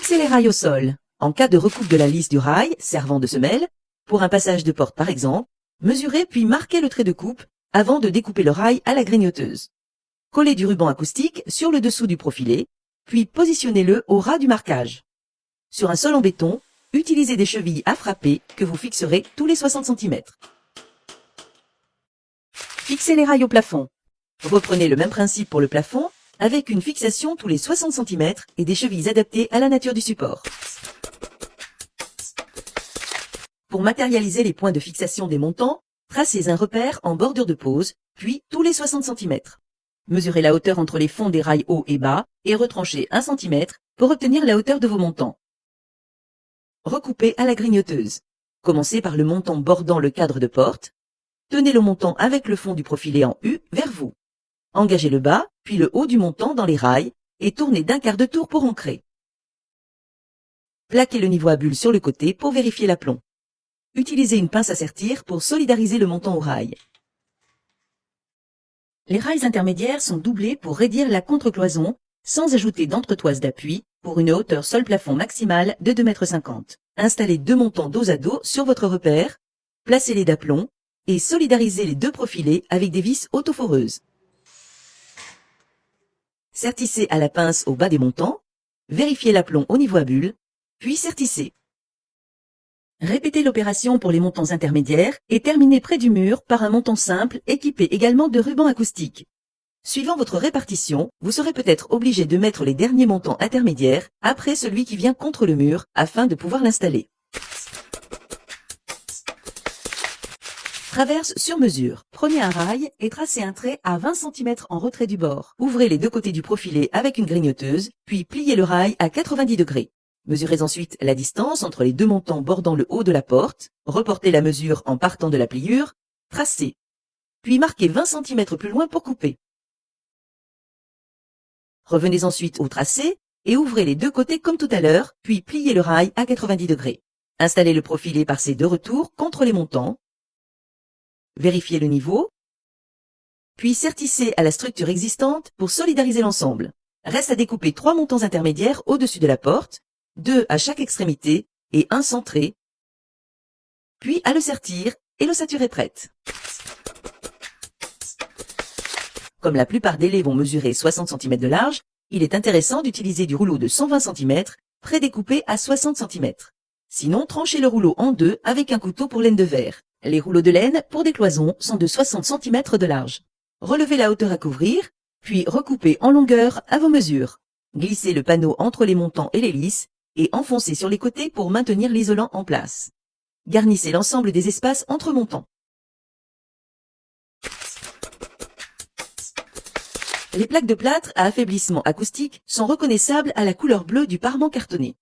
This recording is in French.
Fixez les rails au sol. En cas de recoupe de la lisse du rail, servant de semelle, pour un passage de porte par exemple, mesurez puis marquez le trait de coupe avant de découper le rail à la grignoteuse. Collez du ruban acoustique sur le dessous du profilé, puis positionnez-le au ras du marquage. Sur un sol en béton, utilisez des chevilles à frapper que vous fixerez tous les 60 cm. Fixez les rails au plafond. Reprenez le même principe pour le plafond, avec une fixation tous les 60 cm et des chevilles adaptées à la nature du support. Pour matérialiser les points de fixation des montants, tracez un repère en bordure de pose, puis tous les 60 cm. Mesurez la hauteur entre les fonds des rails hauts et bas et retranchez 1 cm pour obtenir la hauteur de vos montants. Recoupez à la grignoteuse. Commencez par le montant bordant le cadre de porte. Tenez le montant avec le fond du profilé en U vers vous. Engagez le bas, puis le haut du montant dans les rails et tournez d'un quart de tour pour ancrer. Plaquez le niveau à bulle sur le côté pour vérifier l'aplomb. Utilisez une pince à sertir pour solidariser le montant au rail. Les rails intermédiaires sont doublés pour raidir la contre-cloison, sans ajouter d'entretoise d'appui, pour une hauteur sol-plafond maximale de 2,50 m. Installez deux montants dos à dos sur votre repère, placez-les d'aplomb et solidarisez les deux profilés avec des vis autoforeuses. Sertissez à la pince au bas des montants, vérifiez l'aplomb au niveau à bulle, puis sertissez. Répétez l'opération pour les montants intermédiaires et terminez près du mur par un montant simple équipé également de ruban acoustique. Suivant votre répartition, vous serez peut-être obligé de mettre les derniers montants intermédiaires après celui qui vient contre le mur afin de pouvoir l'installer. Traverse sur mesure. Prenez un rail et tracez un trait à 20 cm en retrait du bord. Ouvrez les deux côtés du profilé avec une grignoteuse, puis pliez le rail à 90 degrés. Mesurez ensuite la distance entre les deux montants bordant le haut de la porte, reportez la mesure en partant de la pliure, tracez, puis marquez 20 cm plus loin pour couper. Revenez ensuite au tracé et ouvrez les deux côtés comme tout à l'heure, puis pliez le rail à 90 degrés. Installez le profilé par ces deux retours contre les montants. Vérifiez le niveau, puis sertissez à la structure existante pour solidariser l'ensemble. Reste à découper 3 montants intermédiaires au-dessus de la porte, 2 à chaque extrémité et 1 centré, puis à le sertir et l'ossature est prête. Comme la plupart des lais vont mesurer 60 cm de large, il est intéressant d'utiliser du rouleau de 120 cm prédécoupé à 60 cm. Sinon, tranchez le rouleau en deux avec un couteau pour laine de verre. Les rouleaux de laine pour des cloisons sont de 60 cm de large. Relevez la hauteur à couvrir, puis recoupez en longueur à vos mesures. Glissez le panneau entre les montants et les lisses et enfoncez sur les côtés pour maintenir l'isolant en place. Garnissez l'ensemble des espaces entre montants. Les plaques de plâtre à affaiblissement acoustique sont reconnaissables à la couleur bleue du parement cartonné.